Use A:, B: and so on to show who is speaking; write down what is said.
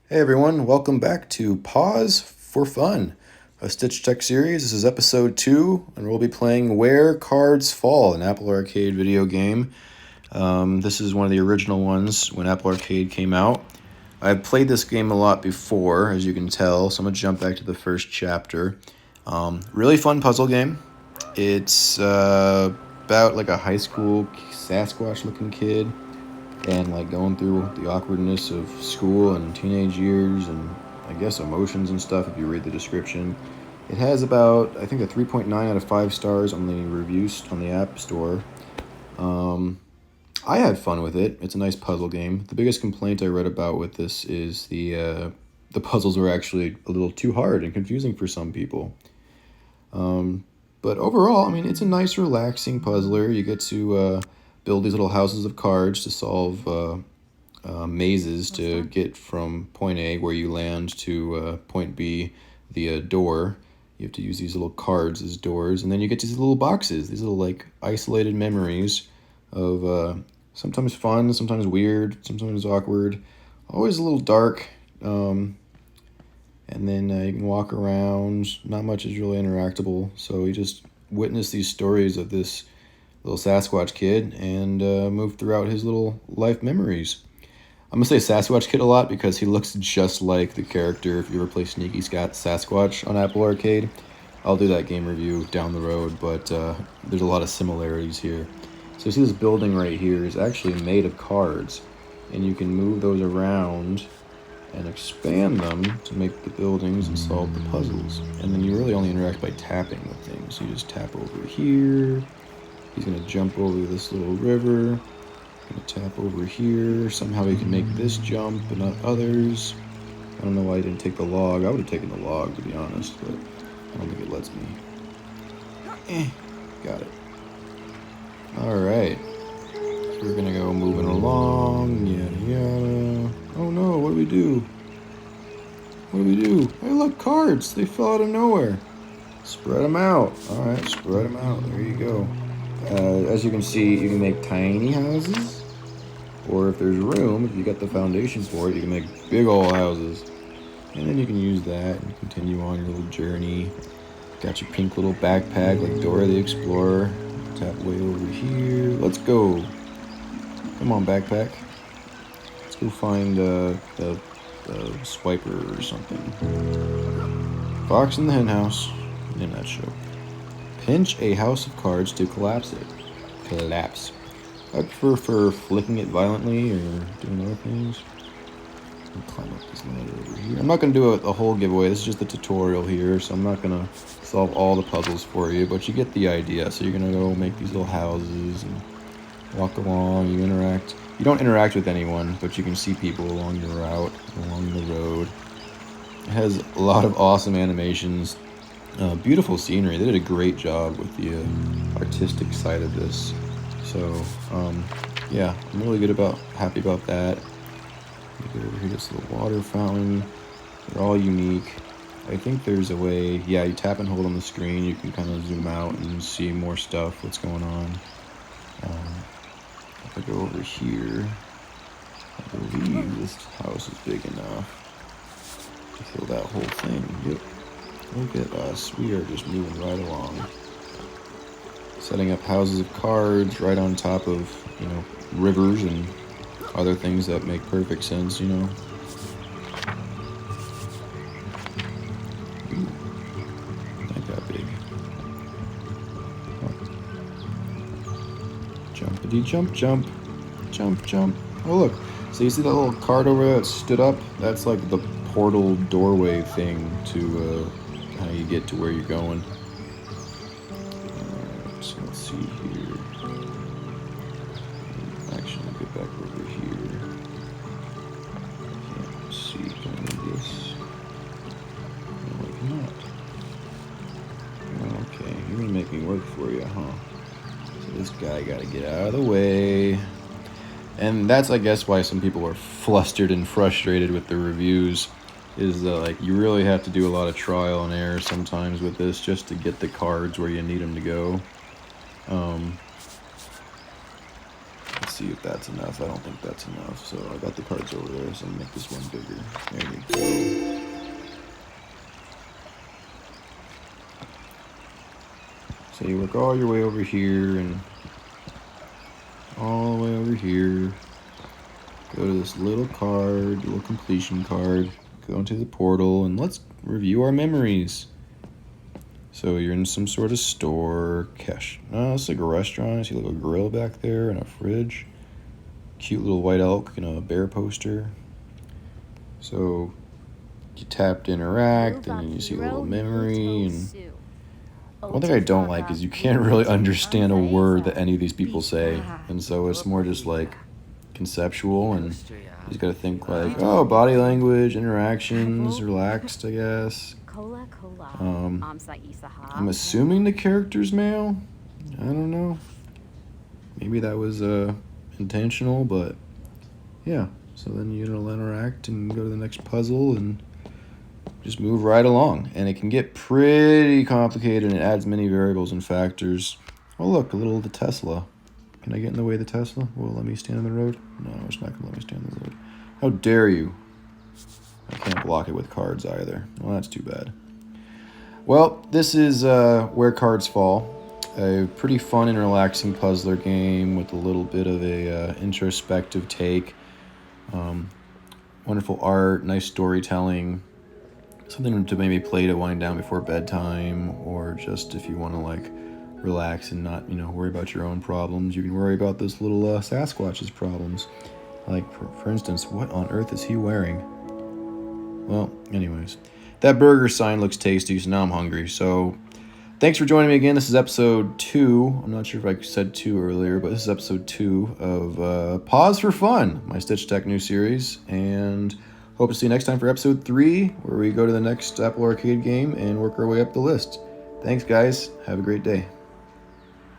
A: Hey everyone, welcome back to Pawz for Fun, a Stitch Tech series. This is episode 2, and we'll be playing Where Cards Fall, an Apple Arcade video game. This is one of the original ones when Apple Arcade came out. I've played this game a lot before, as you can tell, so I'm going to jump back to the first chapter. Really fun puzzle game. It's about like a high school Sasquatch-looking kid and like going through the awkwardness of school and teenage years and I guess emotions and stuff if you read the description. It has about, I think, a 3.9 out of 5 stars on the reviews on the App Store. I had fun with it. It's a nice puzzle game. The biggest complaint I read about with this is the puzzles were actually a little too hard and confusing for some people. But overall, I mean, it's a nice, relaxing puzzler. You get to build these little houses of cards to solve mazes to get from point A, where you land, to point B, the door. You have to use these little cards as doors, and then you get these little boxes, these little like isolated memories of sometimes fun, sometimes weird, sometimes awkward, always a little dark. And then you can walk around. Not much is really interactable, so you just witness these stories of this little Sasquatch kid and move throughout his little life memories. I'm going to say Sasquatch Kid a lot because he looks just like the character if you ever play Sneaky Sasquatch on Apple Arcade. I'll do that game review down the road, but there's a lot of similarities here. So you see this building right here is actually made of cards, and you can move those around and expand them to make the buildings and solve the puzzles. And then you really only interact by tapping with things. You just tap over here. He's going to jump over this little river. Gonna tap over here. Somehow he can make this jump, but not others. I don't know why he didn't take the log. I would have taken the log, to be honest, but I don't think it lets me. Got it. Alright. So we're gonna go moving along. Yada yada. Oh no, what do we do? What do we do? Hey, look, cards! They fell out of nowhere. Spread them out. Alright, spread them out. There you go. As you can see, you can make tiny houses, or if there's room, if you got the foundation for it, you can make big old houses. And then you can use that and continue on your little journey. Got your pink little backpack like Dora the Explorer. Tap way over here. Let's go. Come on, backpack. Let's go find the swiper or something. Fox in the hen house. In that show. Pinch a house of cards to collapse it. Collapse. I prefer flicking it violently or doing other things. I'll climb up this ladder over here. I'm not going to do a whole giveaway. This is just a tutorial here, so I'm not going to solve all the puzzles for you, but you get the idea. So you're going to go make these little houses and walk along. You interact. You don't interact with anyone, but you can see people along the route, along the road. It has a lot of awesome animations. Beautiful scenery. They did a great job with the artistic side of this. So, yeah, I'm really happy about that. Get over here, this little water fountain. They're all unique. I think there's a way, yeah, you tap and hold on the screen, you can kind of zoom out and see more stuff, what's going on. If I go over here, I believe this house is big enough to fill that whole thing. Yep. Look at us, we are just moving right along. Setting up houses of cards right on top of, rivers and other things that make perfect sense, Ooh, that got big. Jumpity jump jump. Jump jump. Oh look, so you see that little card over there that stood up? That's like the portal doorway thing to how you get to where you're going. So let's see here. Actually, get back over here. Can't see. Can I do this? No, I cannot. Okay, you're gonna make me work for you, huh? So this guy gotta get out of the way. And that's, I guess, why some people are flustered and frustrated with the reviews. Is like you really have to do a lot of trial and error sometimes with this just to get the cards where you need them to go. Let's see if that's enough. I don't think that's enough. So I got the cards over there, so I'm gonna make this one bigger. There you go. So you work all your way over here and all the way over here. Go to this little card, little completion card. Go into the portal and let's review our memories. So you're in some sort of store, cash. Oh, it's like a restaurant. I see like a grill back there and a fridge. Cute little white elk and a bear poster. So you tap to interact and then you see a little memory. And one thing I don't like is you can't really understand a word that any of these people say. And so it's more just like conceptual, and you just gotta think like, oh, body language, interactions, relaxed, I guess. I'm assuming the character's male. I don't know. Maybe that was intentional, but yeah. So then you'll interact and go to the next puzzle and just move right along. And it can get pretty complicated and it adds many variables and factors. Oh look, a little the Tesla. Can I get in the way of the Tesla? Will it let me stand on the road? No, it's not going to let me stand on the road. How dare you? I can't block it with cards either. Well, that's too bad. Well, this is Where Cards Fall. A pretty fun and relaxing puzzler game with a little bit of a introspective take. Wonderful art, nice storytelling. Something to maybe play to wind down before bedtime, or just if you want to like relax and not, worry about your own problems. You can worry about this little Sasquatch's problems. Like, for instance, what on earth is he wearing? Well, anyways, that burger sign looks tasty, so now I'm hungry. So, thanks for joining me again. This is episode 2. I'm not sure if I said 2 earlier, but this is episode 2 of Pawz for Fun, my Stitch Tech new series. And hope to see you next time for episode 3, where we go to the next Apple Arcade game and work our way up the list. Thanks, guys. Have a great day.